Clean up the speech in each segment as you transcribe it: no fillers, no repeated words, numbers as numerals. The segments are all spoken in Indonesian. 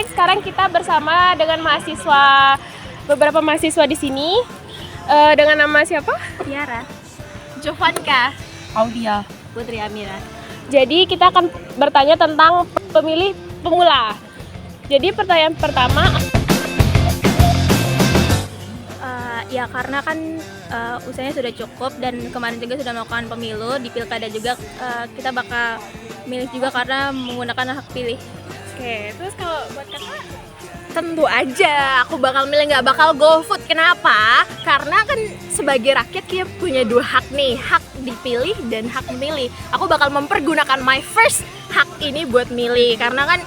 baik, sekarang kita bersama dengan beberapa mahasiswa di sini. Dengan nama siapa? Tiara, Jovanka, Audia, Putri Amira. Jadi kita akan bertanya tentang pemilih pemula. Jadi pertanyaan pertama, Ya karena kan usianya sudah cukup dan kemarin juga sudah melakukan pemilu di pilkada juga, kita bakal milih juga karena menggunakan hak pilih. oke. Terus kalau buat kakak? Tentu aja aku bakal milih, nggak bakal GoFood. Kenapa? Karena kan sebagai rakyat kita punya dua hak nih, hak dipilih dan hak memilih. Aku bakal mempergunakan my first hak ini buat milih, karena kan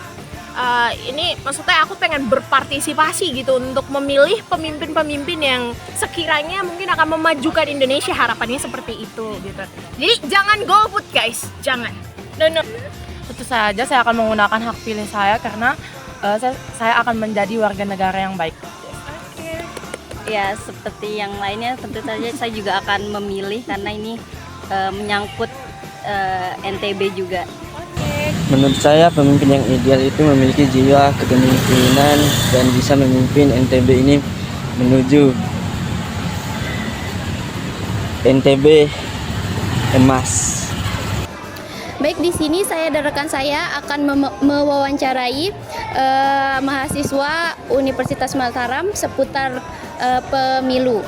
ini maksudnya aku pengen berpartisipasi gitu untuk memilih pemimpin-pemimpin yang sekiranya mungkin akan memajukan Indonesia, harapannya seperti itu gitu. Jadi jangan GoFood guys, jangan. No. tentu saja saya akan menggunakan hak pilih saya karena saya akan menjadi warga negara yang baik. Ya seperti yang lainnya tentu saja saya juga akan memilih karena ini menyangkut NTB juga. Menurut saya pemimpin yang ideal itu memiliki jiwa kepemimpinan dan bisa memimpin NTB ini menuju NTB emas. Baik, di sini saya dan rekan saya akan mewawancarai mahasiswa Universitas Mataram seputar pemilu.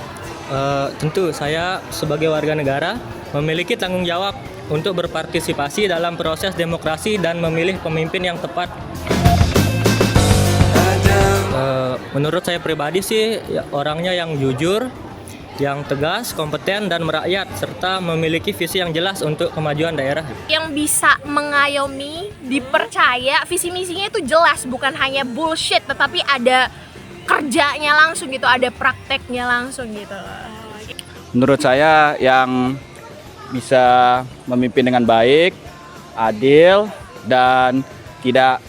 Tentu saya sebagai warga negara memiliki tanggung jawab untuk berpartisipasi dalam proses demokrasi dan memilih pemimpin yang tepat. Menurut saya pribadi sih orangnya yang jujur, yang tegas, kompeten dan merakyat serta memiliki visi yang jelas untuk kemajuan daerah. Yang bisa mengayomi, dipercaya, visi misinya itu jelas, bukan hanya bullshit, tetapi ada kerjanya langsung gitu, ada prakteknya langsung gitu. Menurut saya yang bisa memimpin dengan baik, adil, dan tidak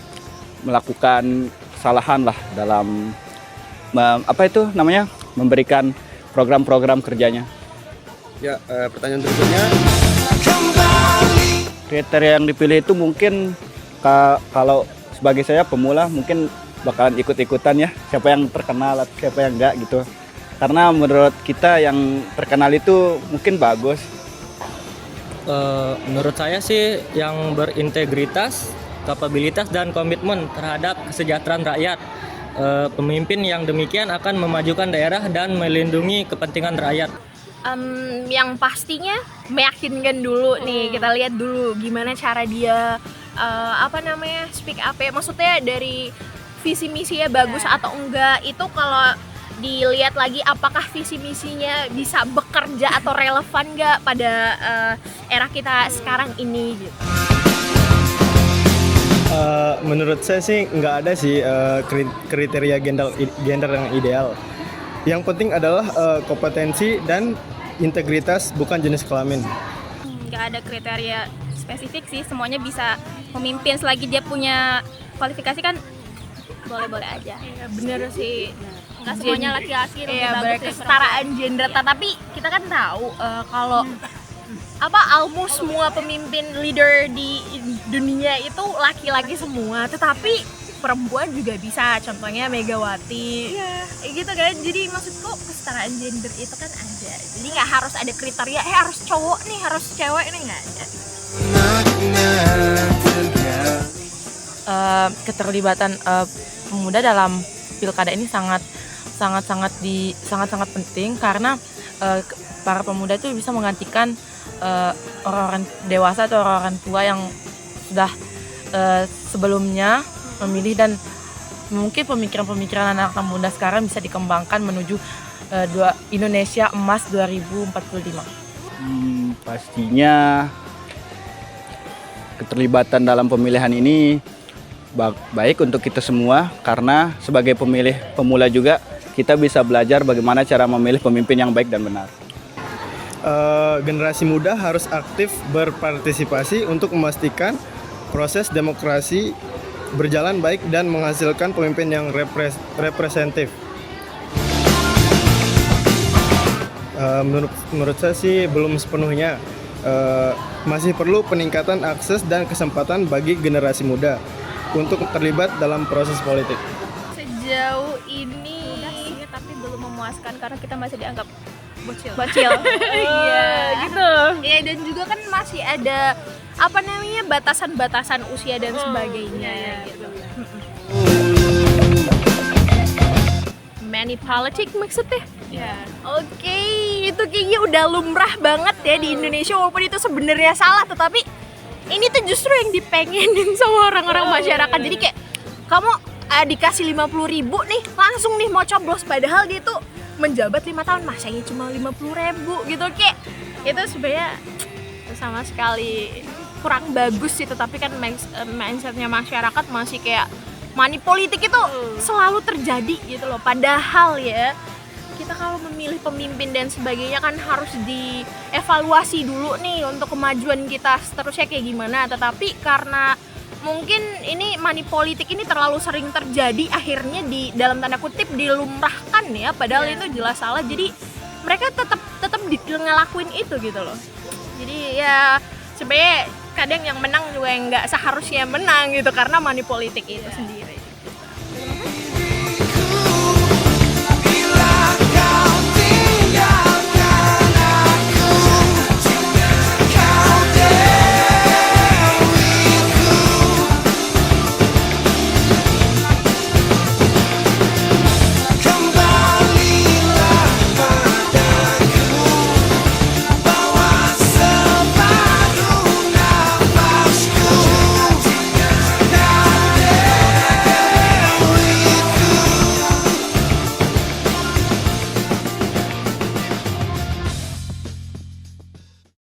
melakukan kesalahan lah dalam memberikan program-program kerjanya. Ya, pertanyaan berikutnya. Kriteria yang dipilih itu mungkin kalau sebagai saya pemula mungkin bakalan ikut-ikutan ya, siapa yang terkenal atau siapa yang enggak gitu. Karena menurut kita yang terkenal itu mungkin bagus. Menurut saya sih yang berintegritas, kapabilitas dan komitmen terhadap kesejahteraan rakyat. Pemimpin yang demikian akan memajukan daerah dan melindungi kepentingan rakyat. Yang pastinya meyakinkan dulu nih, kita lihat dulu gimana cara dia speak up ya, maksudnya dari visi misinya bagus atau enggak. Itu kalau dilihat lagi apakah visi misinya bisa bekerja atau relevan nggak pada era kita sekarang ini gitu. Menurut saya sih nggak ada sih kriteria gender yang ideal. Yang penting adalah kompetensi dan integritas, bukan jenis kelamin. Nggak ada kriteria spesifik sih, semuanya bisa memimpin selagi dia punya kualifikasi kan boleh-boleh aja. Ya, bener sih. Nggak semuanya laki-laki lebih Iya, bagus dari kesetaraan gender. Tapi kita kan tahu kalau almost semua pemimpin leader di dunia itu laki-laki semua, tetapi perempuan juga bisa, contohnya Megawati. Gitu kan. Jadi maksudku kesetaraan gender itu kan ada. Jadi nggak harus ada kriteria harus cowok nih, harus cewek nih, nggak ada. Keterlibatan pemuda dalam pilkada ini sangat penting karena para pemuda itu bisa menggantikan orang-orang dewasa atau orang-orang tua yang sudah sebelumnya memilih, dan mungkin pemikiran-pemikiran anak-anak muda sekarang bisa dikembangkan menuju Indonesia emas 2045. Pastinya keterlibatan dalam pemilihan ini baik untuk kita semua, karena sebagai pemilih pemula juga kita bisa belajar bagaimana cara memilih pemimpin yang baik dan benar. Generasi muda harus aktif berpartisipasi untuk memastikan proses demokrasi berjalan baik dan menghasilkan pemimpin yang representatif. Menurut saya sih belum sepenuhnya. Masih perlu peningkatan akses dan kesempatan bagi generasi muda. untuk terlibat dalam proses politik? Sejauh ini Tapi belum memuaskan karena kita masih dianggap bocil. Iya, gitu. iya, dan juga kan masih ada apa namanya batasan-batasan usia dan sebagainya gitu. Manipolitik maksudnya? Iya. Oke, itu kayaknya udah lumrah banget ya di Indonesia, walaupun itu sebenarnya salah, tetapi ini tuh justru yang dipengenin sama orang-orang masyarakat. Jadi kayak kamu dikasih 50.000 nih, langsung nih mau coblos, padahal dia tuh menjabat 5 tahun, masanya cuma 50.000 gitu. Kayak itu sebenarnya sama sekali kurang bagus sih, tetapi kan mindsetnya masyarakat masih kayak money politik itu selalu terjadi gitu loh. Padahal ya kita kalau memilih pemimpin dan sebagainya kan harus dievaluasi dulu nih untuk kemajuan kita seterusnya kayak gimana. Tetapi karena mungkin ini money politik ini terlalu sering terjadi, akhirnya di dalam tanda kutip dilumrahkan ya, padahal itu jelas salah. Jadi mereka tetap ngelakuin itu gitu loh. Jadi ya sebenarnya kadang yang menang juga yang nggak seharusnya menang gitu karena money politik itu sendiri.